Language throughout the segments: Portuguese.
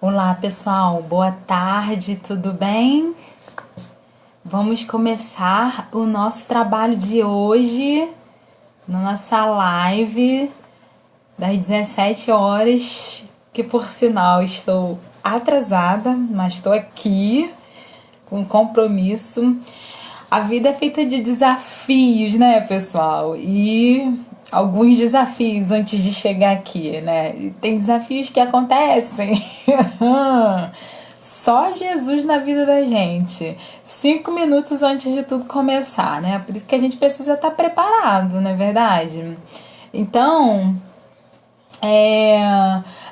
Olá, pessoal. Boa tarde, tudo bem? Vamos começar o nosso trabalho de hoje na nossa live das 17 horas, que por sinal estou atrasada, mas estou aqui com compromisso. A vida é feita de desafios, né, pessoal? E alguns desafios antes de chegar aqui, né? E tem desafios que acontecem. Só Jesus na vida da gente. 5 minutos antes de tudo começar, né? Por isso que a gente precisa estar preparado, não é verdade? Então,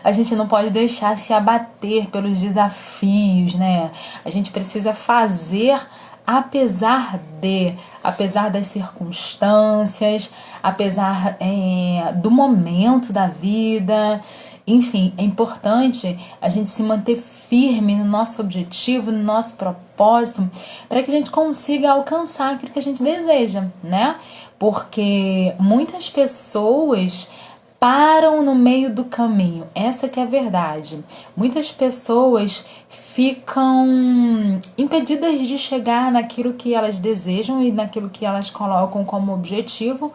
a gente não pode deixar se abater pelos desafios, né? A gente precisa fazer apesar das circunstâncias, apesar do momento da vida. Enfim, é importante a gente se manter firme no nosso objetivo, no nosso propósito, para que a gente consiga alcançar aquilo que a gente deseja, né? Porque muitas pessoas param no meio do caminho. Essa que é a verdade. Muitas pessoas ficam impedidas de chegar naquilo que elas desejam e naquilo que elas colocam como objetivo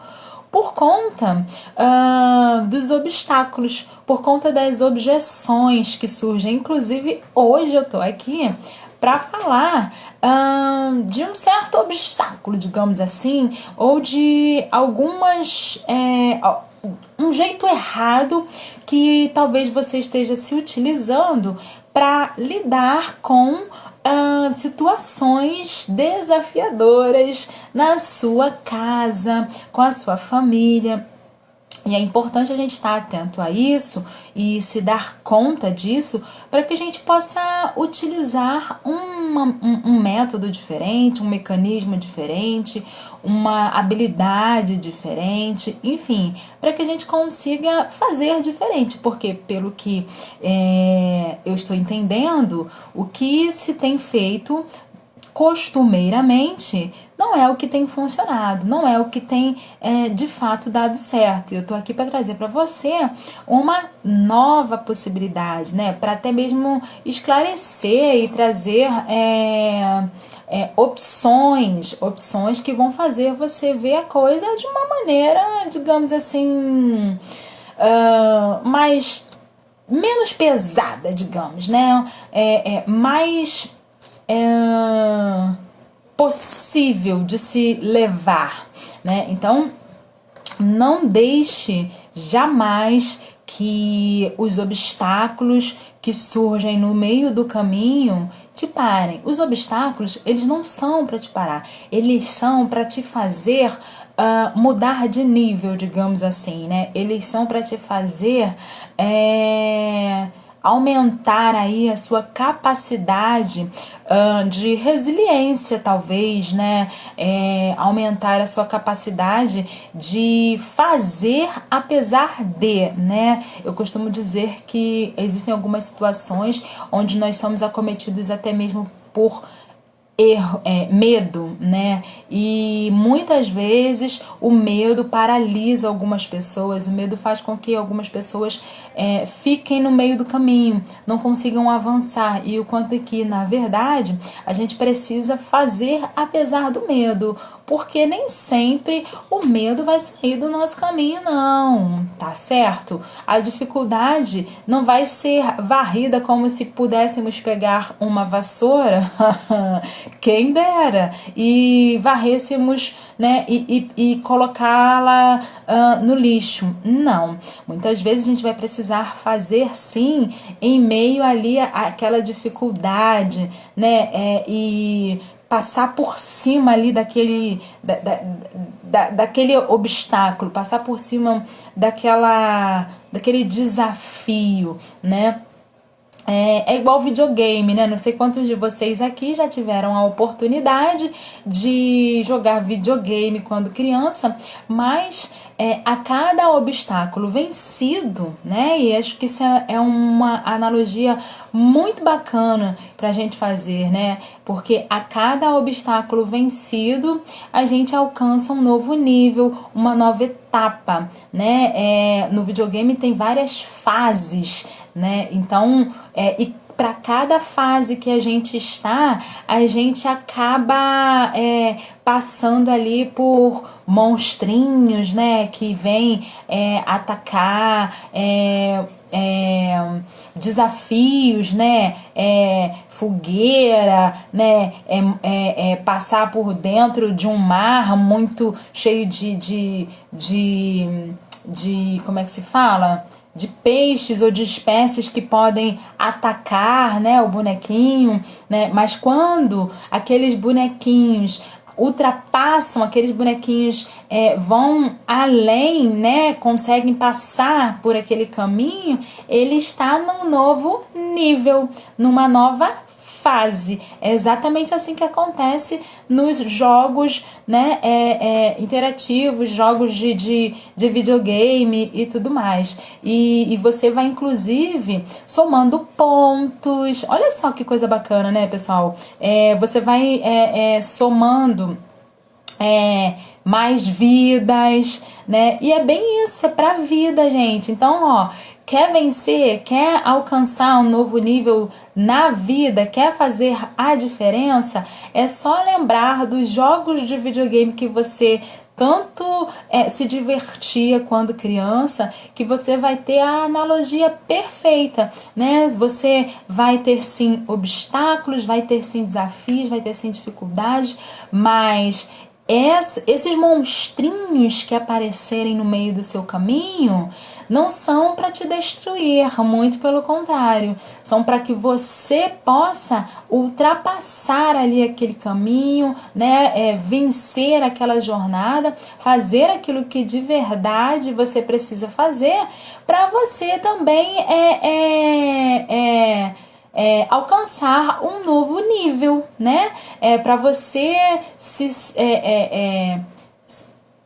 por conta dos obstáculos, por conta das objeções que surgem. Inclusive, hoje eu tô aqui para falar de um certo obstáculo, digamos assim, ou de algumas um jeito errado que talvez você esteja se utilizando para lidar com situações desafiadoras na sua casa, com a sua família. E é importante a gente estar atento a isso e se dar conta disso para que a gente possa utilizar um método diferente, um mecanismo diferente, uma habilidade diferente, enfim, para que a gente consiga fazer diferente, porque pelo que eu estou entendendo, o que se tem feito costumeiramente não é o que tem funcionado, não é o que tem de fato dado certo. Eu tô aqui para trazer para você uma nova possibilidade, né? Para até mesmo esclarecer e trazer opções que vão fazer você ver a coisa de uma maneira, digamos assim, mais menos pesada, digamos, né? Mais possível de se levar, né? Então, não deixe jamais que os obstáculos que surgem no meio do caminho te parem. Os obstáculos, eles não são para te parar, eles são para te fazer mudar de nível, digamos assim, né? Eles são para te fazer aumentar aí a sua capacidade de resiliência, talvez, né? Aumentar a sua capacidade de fazer apesar de, né? Eu costumo dizer que existem algumas situações onde nós somos acometidos até mesmo por medo, né? E muitas vezes o medo paralisa algumas pessoas, o medo faz com que algumas pessoas fiquem no meio do caminho, não consigam avançar, e o quanto que, na verdade, a gente precisa fazer apesar do medo, porque nem sempre o medo vai sair do nosso caminho, não, tá certo? A dificuldade não vai ser varrida como se pudéssemos pegar uma vassoura quem dera, e varrêssemos, né, e colocá-la no lixo. Não. Muitas vezes a gente vai precisar fazer sim em meio ali àquela dificuldade, né, e passar por cima ali daquele obstáculo, passar por cima daquele desafio, né? É igual videogame, né? Não sei quantos de vocês aqui já tiveram a oportunidade de jogar videogame quando criança, mas a cada obstáculo vencido, né? E acho que isso é uma analogia muito bacana pra gente fazer, né? Porque a cada obstáculo vencido, a gente alcança um novo nível, uma nova etapa, né? No videogame tem várias fases, né? Então, e para cada fase que a gente está, a gente acaba passando ali por monstrinhos, né, que vêm atacar, desafios, né, fogueira, né, passar por dentro de um mar muito cheio de como é que se fala? De peixes ou de espécies que podem atacar, né, o bonequinho, né? Mas quando aqueles bonequinhos ultrapassam, aqueles bonequinhos vão além, né, conseguem passar por aquele caminho, ele está num novo nível, numa nova fase. É exatamente assim que acontece nos jogos, né, interativos, jogos de videogame e tudo mais. E você vai, inclusive, somando pontos. Olha só que coisa bacana, né, pessoal? Você vai somando mais vidas, né? E é bem isso, é pra vida, gente. Então, ó, quer vencer, quer alcançar um novo nível na vida, quer fazer a diferença, é só lembrar dos jogos de videogame que você tanto se divertia quando criança, que você vai ter a analogia perfeita, né? Você vai ter sim obstáculos, vai ter sim desafios, vai ter sim dificuldades, mas esses monstrinhos que aparecerem no meio do seu caminho não são para te destruir, muito pelo contrário, são para que você possa ultrapassar ali aquele caminho, né? Vencer aquela jornada, fazer aquilo que de verdade você precisa fazer para você também alcançar um novo nível, né? Para você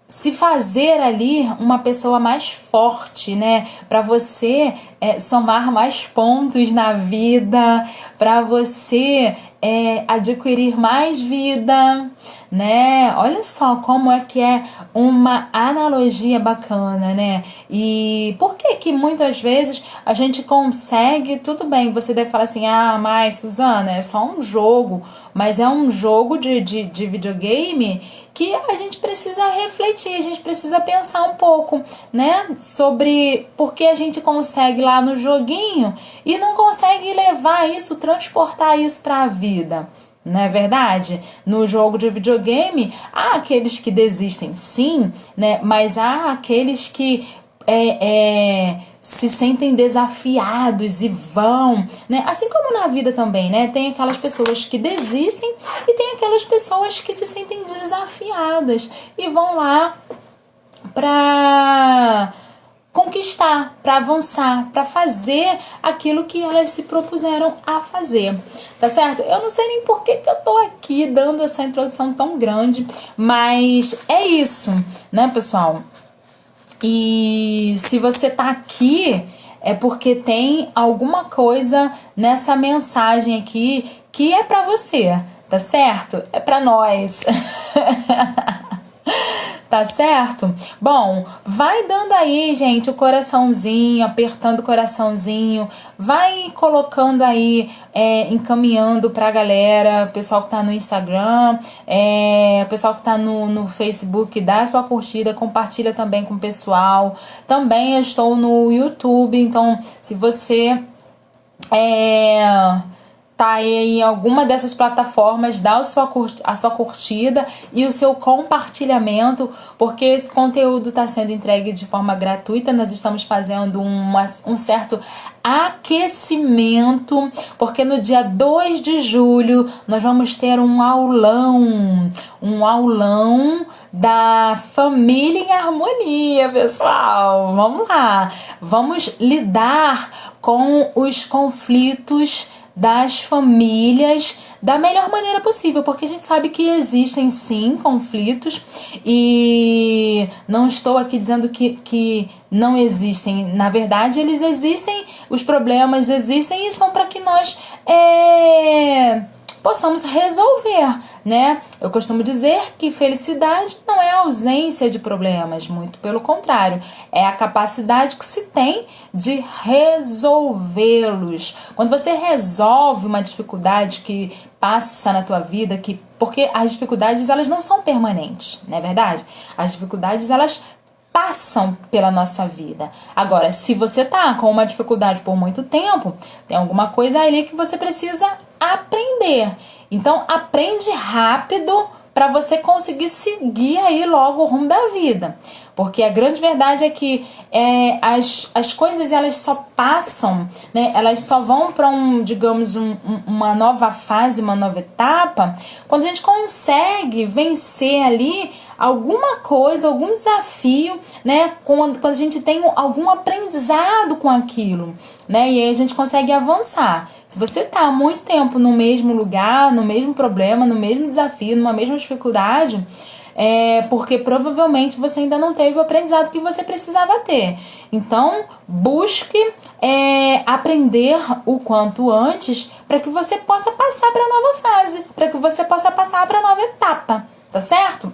se fazer ali uma pessoa mais forte, né? Para você somar mais pontos na vida, para você adquirir mais vida, né? Olha só como é que é uma analogia bacana, né? E por que que muitas vezes a gente consegue, tudo bem, você deve falar assim, mas Suzana, é só um jogo, mas é um jogo de videogame que a gente precisa refletir, a gente precisa pensar um pouco, né? Sobre por que a gente consegue lá no joguinho e não consegue levar isso, transportar isso para a vida. Não é verdade? No jogo de videogame, há aqueles que desistem, sim, né? Mas há aqueles que se sentem desafiados e vão, né? Assim como na vida também, né? Tem aquelas pessoas que desistem e tem aquelas pessoas que se sentem desafiadas e vão lá para conquistar, para avançar, para fazer aquilo que elas se propuseram a fazer, tá certo? Eu não sei nem por que eu tô aqui dando essa introdução tão grande, mas é isso, né, pessoal? E se você tá aqui, é porque tem alguma coisa nessa mensagem aqui que é pra você, tá certo? É pra nós. Tá certo? Bom, vai dando aí, gente, o coraçãozinho, apertando o coraçãozinho, vai colocando aí, encaminhando pra galera, pessoal que tá no Instagram, pessoal que tá no Facebook, dá sua curtida, compartilha também com o pessoal. Também eu estou no YouTube, então se você tá aí em alguma dessas plataformas, dá a sua curtida e o seu compartilhamento, porque esse conteúdo está sendo entregue de forma gratuita. Nós estamos fazendo um certo aquecimento, porque no dia 2 de julho nós vamos ter um aulão da família em harmonia, pessoal. Vamos lá, vamos lidar com os conflitos das famílias da melhor maneira possível, porque a gente sabe que existem sim conflitos e não estou aqui dizendo que não existem. Na verdade, eles existem, os problemas existem e são para que nós possamos resolver, né? Eu costumo dizer que felicidade não é a ausência de problemas, muito pelo contrário, é a capacidade que se tem de resolvê-los. Quando você resolve uma dificuldade que passa na tua vida, porque as dificuldades elas não são permanentes, não é verdade? As dificuldades elas passam pela nossa vida. Agora, se você tá com uma dificuldade por muito tempo, tem alguma coisa ali que você precisa aprender. Então, aprende rápido para você conseguir seguir aí logo o rumo da vida. Porque a grande verdade é que as coisas elas só passam, né? Elas só vão para uma nova fase, uma nova etapa, quando a gente consegue vencer ali alguma coisa, algum desafio, né? Quando a gente tem algum aprendizado com aquilo, né? E aí a gente consegue avançar. Se você está há muito tempo no mesmo lugar, no mesmo problema, no mesmo desafio, numa mesma dificuldade, porque provavelmente você ainda não teve o aprendizado que você precisava ter. Então, busque aprender o quanto antes para que você possa passar para a nova fase, para que você possa passar para a nova etapa, tá certo?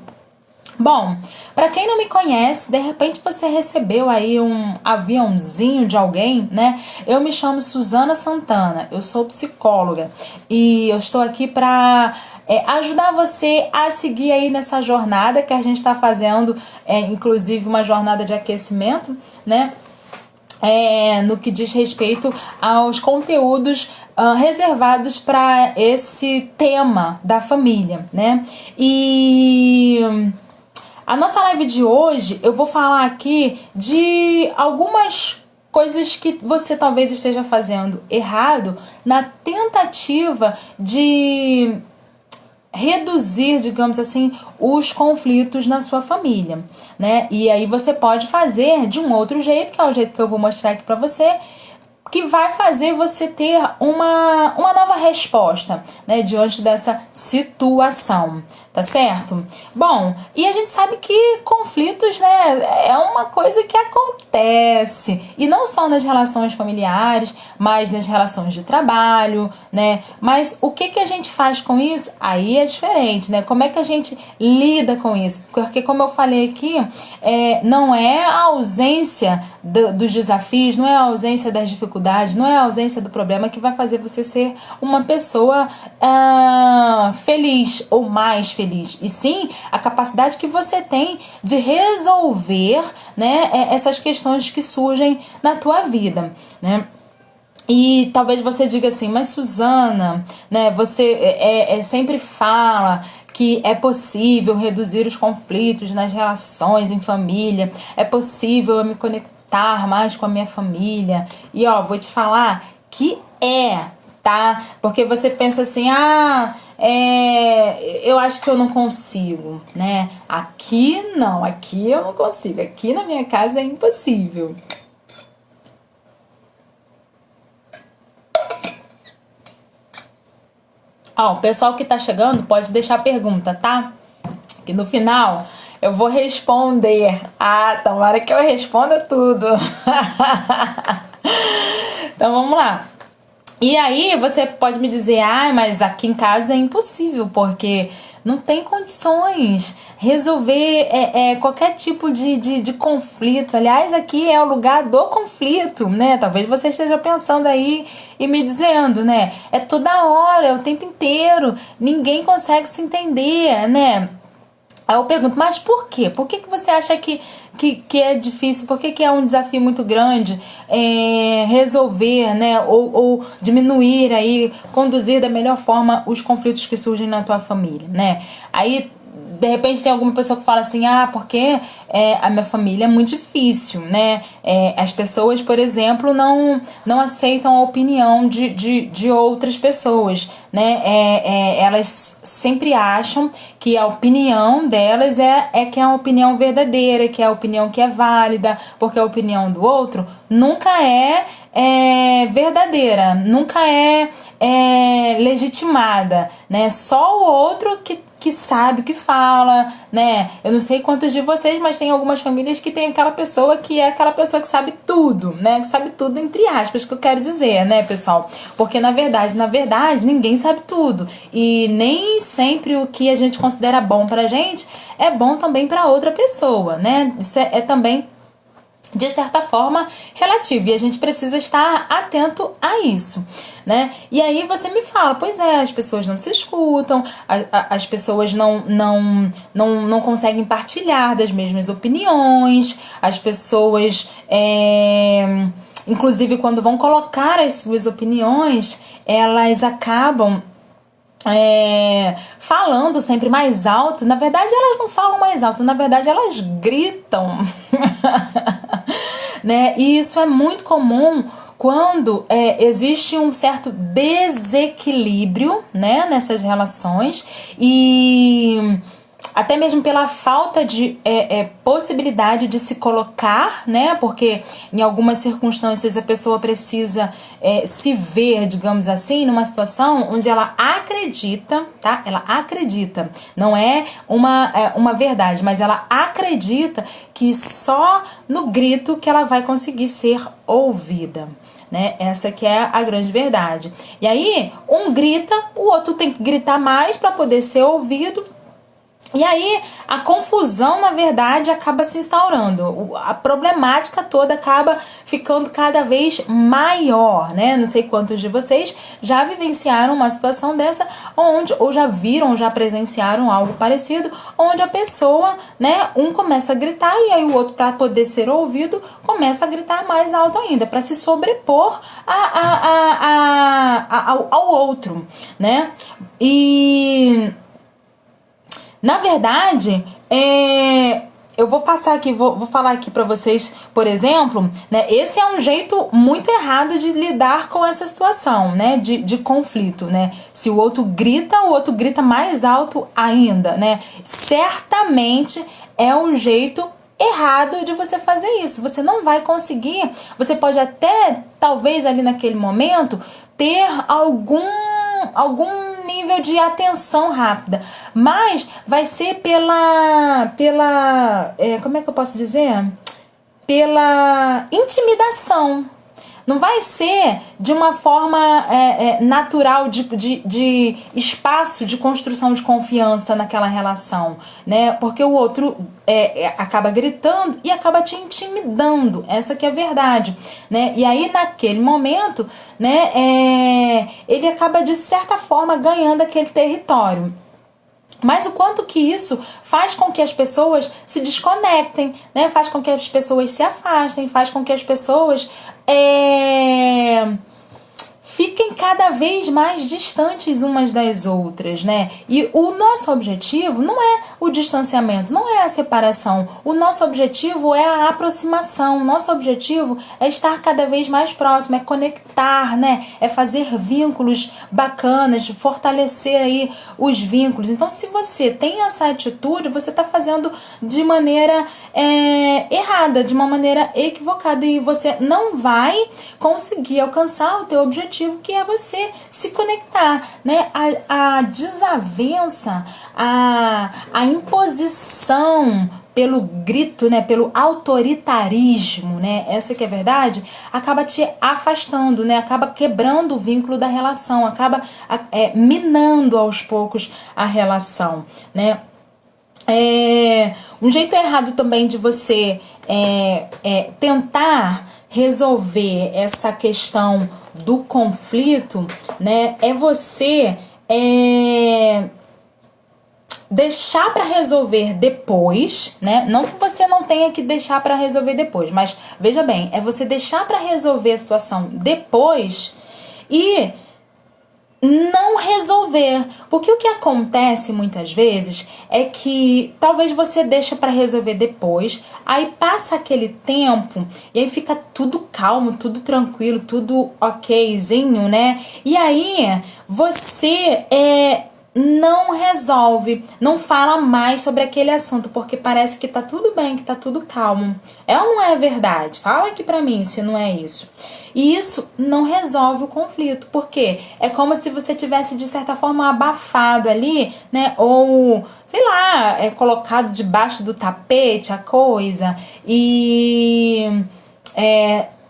Bom, para quem não me conhece, de repente você recebeu aí um aviãozinho de alguém, né? Eu me chamo Suzana Santana, eu sou psicóloga e eu estou aqui para ajudar você a seguir aí nessa jornada que a gente está fazendo, inclusive uma jornada de aquecimento, né? No que diz respeito aos conteúdos reservados para esse tema da família, né? E a nossa live de hoje, eu vou falar aqui de algumas coisas que você talvez esteja fazendo errado na tentativa de reduzir, digamos assim, os conflitos na sua família, né? E aí você pode fazer de um outro jeito, que é o jeito que eu vou mostrar aqui pra você, que vai fazer você ter uma nova resposta, né, diante dessa situação, tá certo? Bom, e a gente sabe que conflitos, né, é uma coisa que acontece, e não só nas relações familiares, mas nas relações de trabalho, né, mas o que a gente faz com isso? Aí é diferente, né, como é que a gente lida com isso? Porque como eu falei aqui, não é a ausência dos desafios, não é a ausência das dificuldades, não é a ausência do problema que vai fazer você ser uma pessoa feliz ou mais feliz, e sim a capacidade que você tem de resolver, né, essas questões que surgem na tua vida, né? E talvez você diga assim, mas Suzana, né, você sempre fala que é possível reduzir os conflitos nas relações em família, é possível eu me conectar mais com a minha família. E vou te falar que tá? Porque você pensa assim, eu acho que eu não consigo, né? Aqui não, aqui eu não consigo, aqui na minha casa é impossível. O pessoal que tá chegando pode deixar pergunta, tá? Que no final eu vou responder. Tomara que eu responda tudo. Então vamos lá. E aí você pode me dizer, mas aqui em casa é impossível, porque não tem condições resolver qualquer tipo de conflito. Aliás, aqui é o lugar do conflito, né? Talvez você esteja pensando aí e me dizendo, né? É toda hora, é o tempo inteiro, ninguém consegue se entender, né? Aí eu pergunto, mas por quê? Por que você acha que é difícil? Por que é um desafio muito grande resolver, né? Ou diminuir aí, conduzir da melhor forma os conflitos que surgem na tua família, né? Aí, de repente tem alguma pessoa que fala assim, porque a minha família é muito difícil, né? As pessoas, por exemplo, não aceitam a opinião de outras pessoas, né? Elas sempre acham que a opinião delas que é a opinião verdadeira, que é a opinião que é válida, porque a opinião do outro nunca é verdadeira, nunca é legitimada, né? Só o outro que que sabe o que fala, né? Eu não sei quantos de vocês, mas tem algumas famílias que tem aquela pessoa que é aquela pessoa que sabe tudo, né? Que sabe tudo entre aspas, que eu quero dizer, né, pessoal? Porque na verdade, ninguém sabe tudo. E nem sempre o que a gente considera bom pra gente é bom também pra outra pessoa, né? Isso é também, de certa forma, relativo, e a gente precisa estar atento a isso, né? E aí você me fala, pois é, as pessoas não se escutam, as pessoas não conseguem partilhar das mesmas opiniões, as pessoas, inclusive quando vão colocar as suas opiniões, elas acabam falando sempre mais alto. Na verdade elas não falam mais alto, na verdade elas gritam. Né? E isso é muito comum quando existe um certo desequilíbrio, né, nessas relações, e até mesmo pela falta de possibilidade de se colocar, né? Porque em algumas circunstâncias a pessoa precisa se ver, digamos assim, numa situação onde ela acredita, tá? Ela acredita, não é uma verdade, mas ela acredita que só no grito que ela vai conseguir ser ouvida. Né? Essa que é a grande verdade. E aí, um grita, o outro tem que gritar mais para poder ser ouvido. E aí a confusão, na verdade, acaba se instaurando. A problemática toda acaba ficando cada vez maior, né? Não sei quantos de vocês já vivenciaram uma situação dessa, onde, ou já viram, já presenciaram algo parecido, onde a pessoa, né, um começa a gritar e aí o outro, para poder ser ouvido, começa a gritar mais alto ainda, para se sobrepor ao outro, né? E na verdade, eu vou passar aqui, vou falar aqui para vocês, por exemplo, né? Esse é um jeito muito errado de lidar com essa situação, né? De conflito, né? Se o outro grita mais alto ainda, né? Certamente é um jeito errado de você fazer isso. Você não vai conseguir, você pode até, talvez ali naquele momento, ter algum nível de atenção rápida, mas vai ser pela como é que eu posso dizer? Pela intimidação. Não vai ser de uma forma natural de espaço de construção de confiança naquela relação, né? Porque o outro acaba gritando e acaba te intimidando. Essa que é a verdade, né? E aí naquele momento, né, ele acaba de certa forma ganhando aquele território. Mas o quanto que isso faz com que as pessoas se desconectem, né? Faz com que as pessoas se afastem, faz com que as pessoas fiquem cada vez mais distantes umas das outras, né? E o nosso objetivo não é o distanciamento, não é a separação. O nosso objetivo é a aproximação. O nosso objetivo é estar cada vez mais próximo, é conectar, né? É fazer vínculos bacanas, fortalecer aí os vínculos. Então, se você tem essa atitude, você está fazendo de maneira errada, de uma maneira equivocada, e você não vai conseguir alcançar o teu objetivo, que é você se conectar, né? A desavença, a imposição pelo grito, né, pelo autoritarismo, né, essa que é a verdade, acaba te afastando, né, acaba quebrando o vínculo da relação, acaba minando aos poucos a relação, né. Um jeito errado também de você tentar resolver essa questão do conflito, né, é você deixar para resolver depois, né? Não que você não tenha que deixar para resolver depois, mas veja bem, é você deixar para resolver a situação depois e não resolver. Porque o que acontece muitas vezes é que talvez você deixa para resolver depois, aí passa aquele tempo e aí fica tudo calmo, tudo tranquilo, tudo okzinho, né? E aí você não resolve, não fala mais sobre aquele assunto, porque parece que tá tudo bem, que tá tudo calmo. É ou não é verdade? Fala aqui pra mim se não é isso. E isso não resolve o conflito, porque é como se você tivesse, de certa forma, abafado ali, né? Ou, sei lá, colocado debaixo do tapete a coisa e...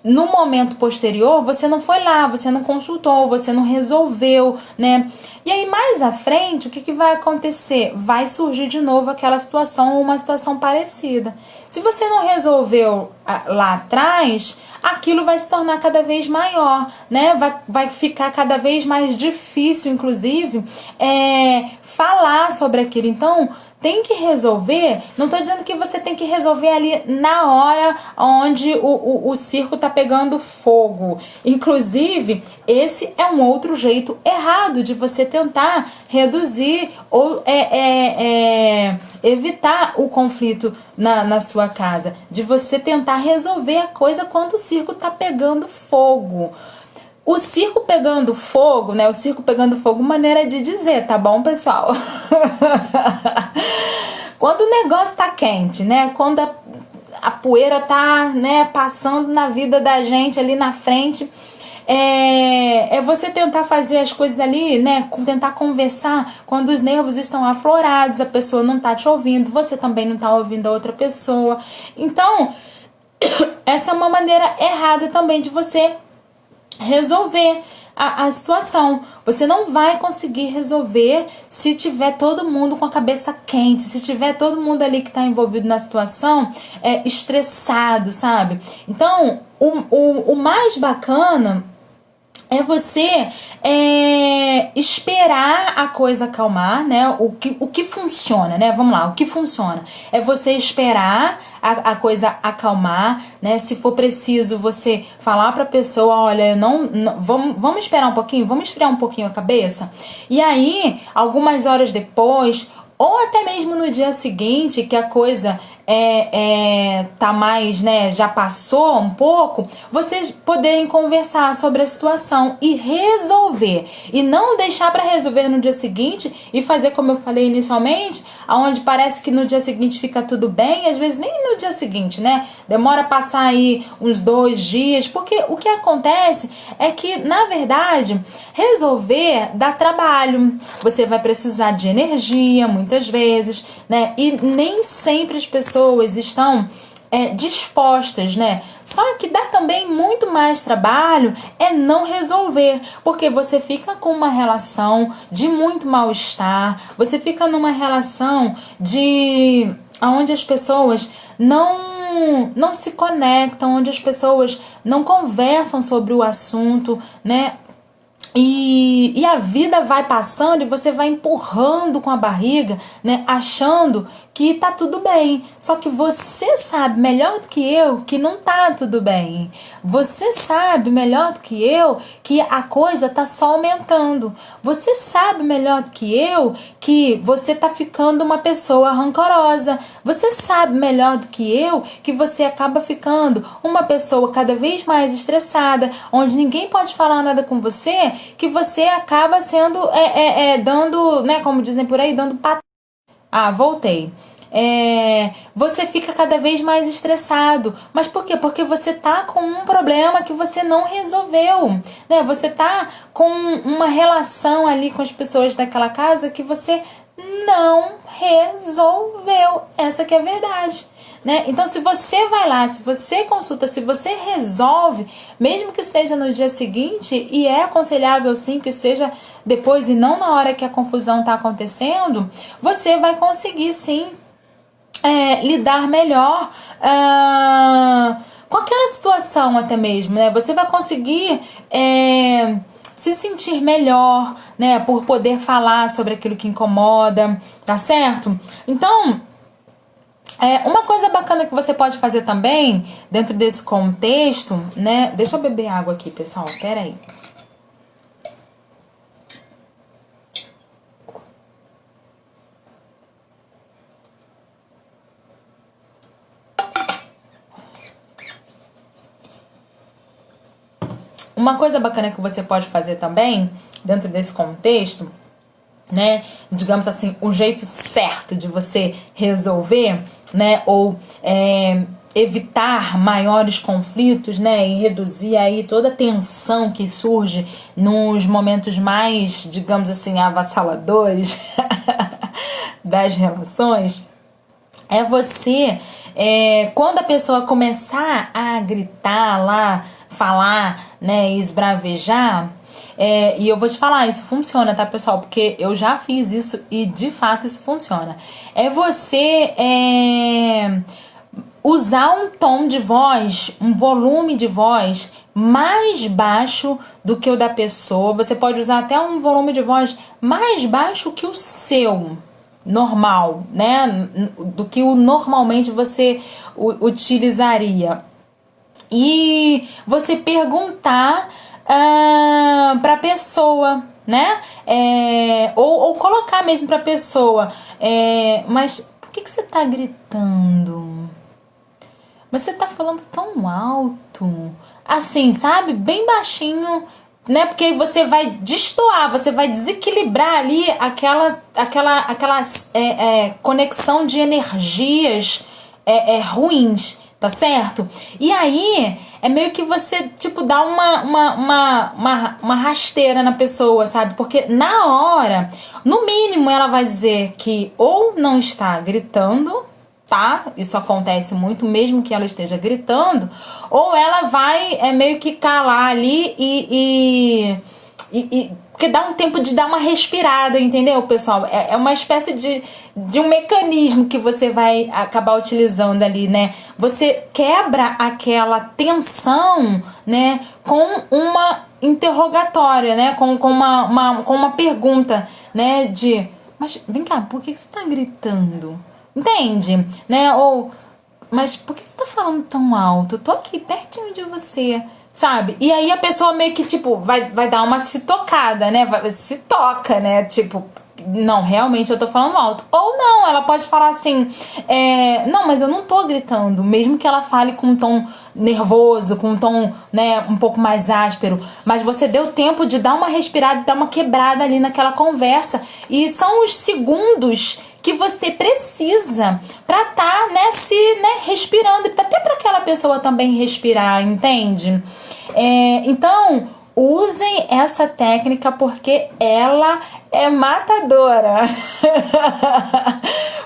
no momento posterior, você não foi lá, você não consultou, você não resolveu, né? E aí, mais à frente, o que vai acontecer? Vai surgir de novo aquela situação ou uma situação parecida. Se você não resolveu lá atrás, aquilo vai se tornar cada vez maior, né? Vai ficar cada vez mais difícil, inclusive, falar sobre aquilo. Então, tem que resolver. Não estou dizendo que você tem que resolver ali na hora onde o circo está pegando fogo. Inclusive, esse é um outro jeito errado de você tentar reduzir ou evitar o conflito na sua casa. De você tentar resolver a coisa quando o circo está pegando fogo. O circo pegando fogo, né? O circo pegando fogo, maneira de dizer, tá bom, pessoal? Quando o negócio tá quente, né? Quando a poeira tá, né, passando na vida da gente ali na frente, é você tentar fazer as coisas ali, né? Tentar conversar quando os nervos estão aflorados, a pessoa não tá te ouvindo, você também não tá ouvindo a outra pessoa. Então, essa é uma maneira errada também de você resolver a situação. Você não vai conseguir resolver se tiver todo mundo com a cabeça quente, se tiver todo mundo ali que está envolvido na situação estressado, sabe? Então, o mais bacana é você esperar a coisa acalmar, né? O que funciona, né? Vamos lá, o que funciona é você esperar a coisa acalmar, né? Se for preciso, você falar pra pessoa, olha, vamos esperar um pouquinho, vamos esfriar um pouquinho a cabeça. E aí, algumas horas depois, ou até mesmo no dia seguinte, que a coisa tá mais, né, já passou um pouco, vocês poderem conversar sobre a situação e resolver. E não deixar para resolver no dia seguinte e fazer como eu falei inicialmente, onde parece que no dia seguinte fica tudo bem, às vezes nem no dia seguinte, né? Demora a passar aí uns 2 dias, porque o que acontece é que, na verdade, resolver dá trabalho. Você vai precisar de energia, muitas vezes, né? E nem sempre as pessoas estão dispostas, né? Só que dá também muito mais trabalho não resolver, porque você fica com uma relação de muito mal-estar, você fica numa relação de onde as pessoas não se conectam, onde as pessoas não conversam sobre o assunto, né? E a vida vai passando e você vai empurrando com a barriga, né, achando que tá tudo bem. Só que você sabe melhor do que eu que não tá tudo bem. Você sabe melhor do que eu que a coisa tá só aumentando. Você sabe melhor do que eu que você tá ficando uma pessoa rancorosa. Você sabe melhor do que eu que você acaba ficando uma pessoa cada vez mais estressada, onde ninguém pode falar nada com você, que você acaba sendo dando, né, como dizem por aí, dando pat... voltei. Você fica cada vez mais estressado. Mas por quê? Porque você tá com um problema que você não resolveu, né? Você tá com uma relação ali com as pessoas daquela casa que você não resolveu. Essa que é a verdade, né? Então, se você vai lá, se você consulta, se você resolve, mesmo que seja no dia seguinte, e é aconselhável sim que seja depois e não na hora que a confusão está acontecendo, você vai conseguir sim lidar melhor com aquela situação até mesmo, né? Você vai conseguir se sentir melhor, né? Por poder falar sobre aquilo que incomoda, tá certo? Então, uma coisa bacana que você pode fazer também, dentro desse contexto, né? Deixa eu beber água aqui, pessoal, pera aí. Uma coisa bacana que você pode fazer também, dentro desse contexto, né? Digamos assim, o jeito certo de você resolver, né? Ou evitar maiores conflitos, né? E reduzir aí toda a tensão que surge nos momentos mais, digamos assim, avassaladores das relações. É você, quando a pessoa começar a gritar lá, falar, né, esbravejar, e eu vou te falar, isso funciona, tá, pessoal? Porque eu já fiz isso e de fato isso funciona. É você usar um tom de voz, um volume de voz mais baixo do que o da pessoa. Você pode usar até um volume de voz mais baixo que o seu normal, né? Do que o normalmente você utilizaria. E você perguntar para a pessoa, né? Ou colocar mesmo para a pessoa, mas por que você está gritando? Mas você tá falando tão alto. Assim, sabe? Bem baixinho, né? Porque aí você vai destoar, você vai desequilibrar ali aquela conexão de energias ruins, tá certo? E aí é meio que você, tipo, dá uma rasteira na pessoa, sabe? Porque na hora, no mínimo, ela vai dizer que ou não está gritando, tá? Isso acontece muito, mesmo que ela esteja gritando, ou ela vai meio que calar ali porque dá um tempo de dar uma respirada, entendeu, pessoal? É uma espécie de um mecanismo que você vai acabar utilizando ali, né? Você quebra aquela tensão, né, com uma interrogatória, né? Com uma pergunta, né? Mas vem cá, por que você tá gritando? Entende? Né? Ou, mas por que você tá falando tão alto? Eu tô aqui pertinho de você, sabe? E aí a pessoa meio que, tipo, vai dar uma se tocada, né? Se toca, né? Tipo, não, realmente eu tô falando alto. Ou não, ela pode falar assim, não, mas eu não tô gritando. Mesmo que ela fale com um tom nervoso, com um tom, né, um pouco mais áspero. Mas você deu tempo de dar uma respirada, dar uma quebrada ali naquela conversa. E são os segundos que você precisa para estar, né, respirando, e até para aquela pessoa também respirar, entende? Então, usem essa técnica porque ela é matadora.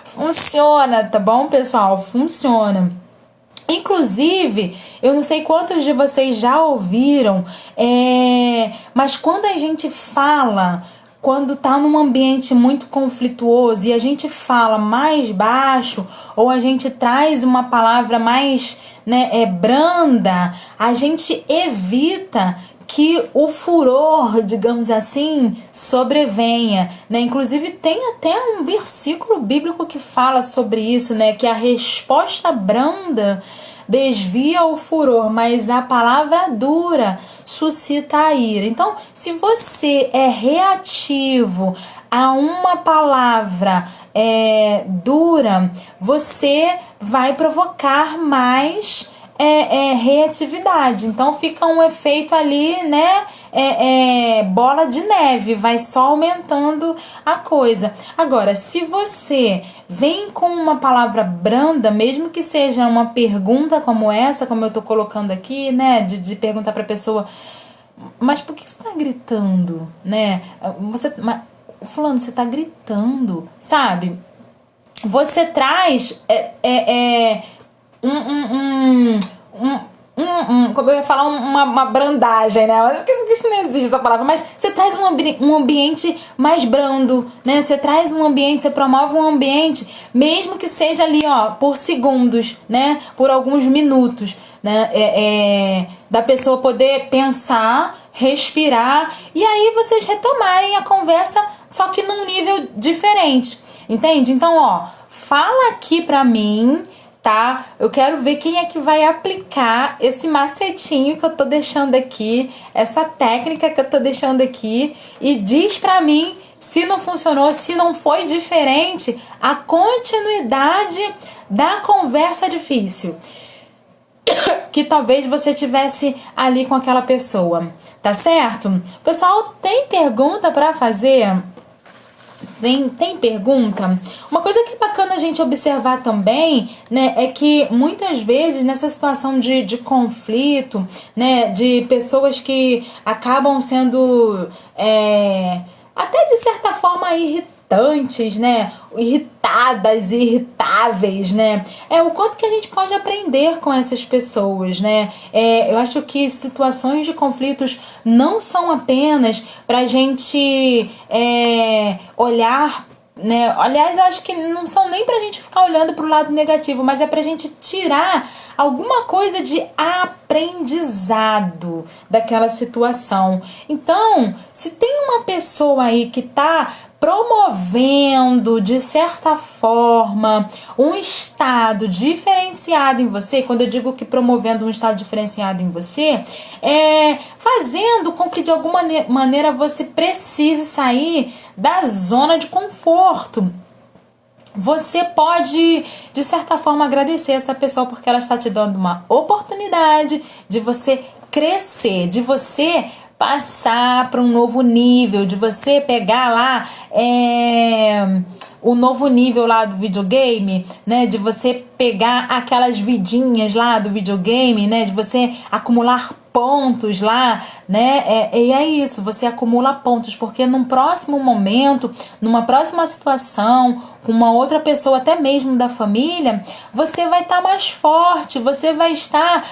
Funciona, tá bom, pessoal? Funciona. Inclusive, eu não sei quantos de vocês já ouviram, mas quando a gente fala, quando tá num ambiente muito conflituoso e a gente fala mais baixo, ou a gente traz uma palavra mais, né, branda, a gente evita que o furor, digamos assim, sobrevenha, né? Inclusive tem até um versículo bíblico que fala sobre isso, né? Que a resposta branda desvia o furor, mas a palavra dura suscita a ira. Então, se você é reativo a uma palavra dura, você vai provocar mais reatividade. Então fica um efeito ali, né? Bola de neve, vai só aumentando a coisa. Agora, se você vem com uma palavra branda, mesmo que seja uma pergunta como essa, como eu tô colocando aqui, né? De perguntar pra pessoa, mas por que você tá gritando, né? Fulano, você tá gritando, sabe? Você traz como eu ia falar, uma brandagem, né? Eu acho que isso não existe essa palavra, mas você traz um ambiente mais brando, né? Você traz um ambiente, você promove um ambiente, mesmo que seja ali, ó, por segundos, né? Por alguns minutos, né? Da pessoa poder pensar, respirar, e aí vocês retomarem a conversa, só que num nível diferente, entende? Então, ó, fala aqui pra mim, tá? Eu quero ver quem é que vai aplicar esse macetinho que eu tô deixando aqui, essa técnica que eu tô deixando aqui, e diz pra mim se não funcionou, se não foi diferente a continuidade da conversa difícil que talvez você tivesse ali com aquela pessoa, tá certo? Pessoal, tem pergunta pra fazer? Tem pergunta? Uma coisa que é bacana a gente observar também, né, é que muitas vezes nessa situação de conflito, né, de pessoas que acabam sendo até de certa forma irritantes, né, irritadas e irritáveis, né, o quanto que a gente pode aprender com essas pessoas, né. Eu acho que situações de conflitos não são apenas pra gente olhar, né? Aliás, eu acho que não são nem pra gente ficar olhando pro lado negativo, mas é pra gente tirar alguma coisa de aprendizado daquela situação. Então, se tem uma pessoa aí que tá promovendo, de certa forma, um estado diferenciado em você, quando eu digo que promovendo um estado diferenciado em você, fazendo com que de alguma maneira você precise sair da zona de conforto. Você pode, de certa forma, agradecer essa pessoa porque ela está te dando uma oportunidade de você crescer, de você passar para um novo nível, de você pegar lá o novo nível lá do videogame, né? De você pegar aquelas vidinhas lá do videogame, né? De você acumular pontos lá, né? E é isso, você acumula pontos, porque num próximo momento, numa próxima situação, com uma outra pessoa, até mesmo da família, você vai estar mais forte, você vai estar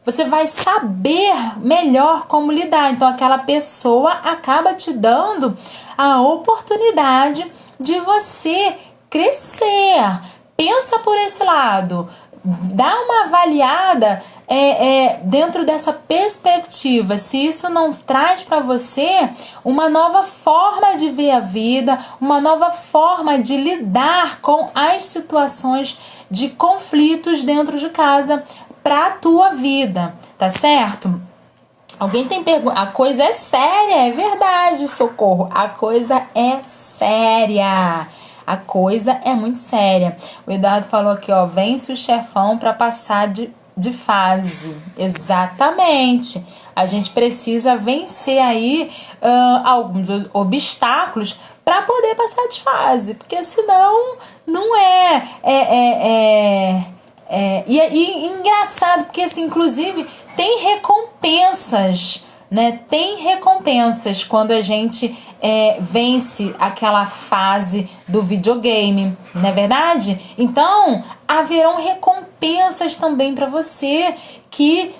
você vai saber melhor como lidar. Então aquela pessoa acaba te dando a oportunidade de você crescer. Pensa por esse lado. Dá uma avaliada dentro dessa perspectiva, se isso não traz para você uma nova forma de ver a vida, uma nova forma de lidar com as situações de conflitos dentro de casa para a tua vida, tá certo? Alguém tem pergunta? A coisa é séria, é verdade, Socorro. A coisa é séria. A coisa é muito séria. O Eduardo falou aqui, ó, vence o chefão para passar de fase. Exatamente. A gente precisa vencer aí alguns obstáculos para poder passar de fase, porque senão não e engraçado, porque assim, inclusive tem recompensas, né? Tem recompensas quando a gente vence aquela fase do videogame, não é verdade? Então, haverão recompensas também para você que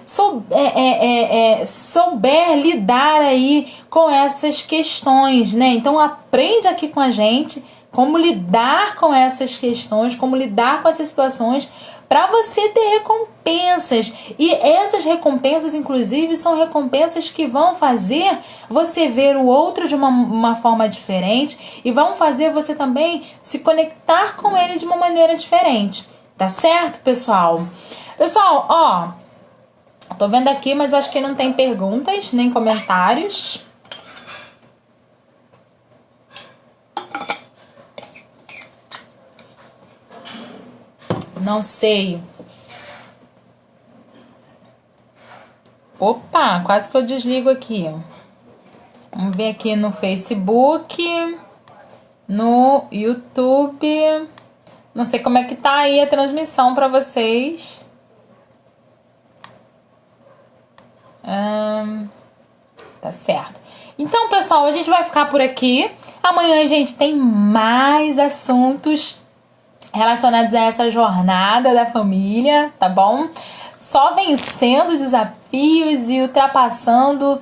souber lidar aí com essas questões, né? Então, aprende aqui com a gente como lidar com essas questões, como lidar com essas situações, para você ter recompensas. E essas recompensas, inclusive, são recompensas que vão fazer você ver o outro de uma forma diferente e vão fazer você também se conectar com ele de uma maneira diferente. Tá certo, pessoal? Pessoal, ó, tô vendo aqui, mas acho que não tem perguntas nem comentários. Não sei. Opa, quase que eu desligo aqui. Vamos ver aqui no Facebook, no YouTube. Não sei como é que tá aí a transmissão para vocês. Tá certo. Então, pessoal, a gente vai ficar por aqui. Amanhã a gente tem mais assuntos relacionados a essa jornada da família, tá bom? Só vencendo desafios e ultrapassando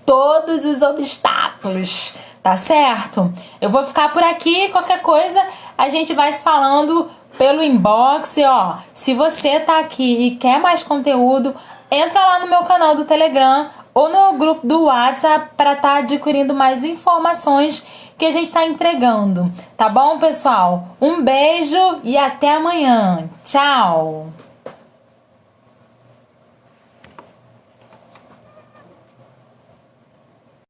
todos os obstáculos, tá certo? Eu vou ficar por aqui, qualquer coisa a gente vai se falando pelo inbox, ó. Se você tá aqui e quer mais conteúdo, entra lá no meu canal do Telegram ou no grupo do WhatsApp para estar adquirindo mais informações que a gente está entregando, tá bom, pessoal? Um beijo e até amanhã. Tchau!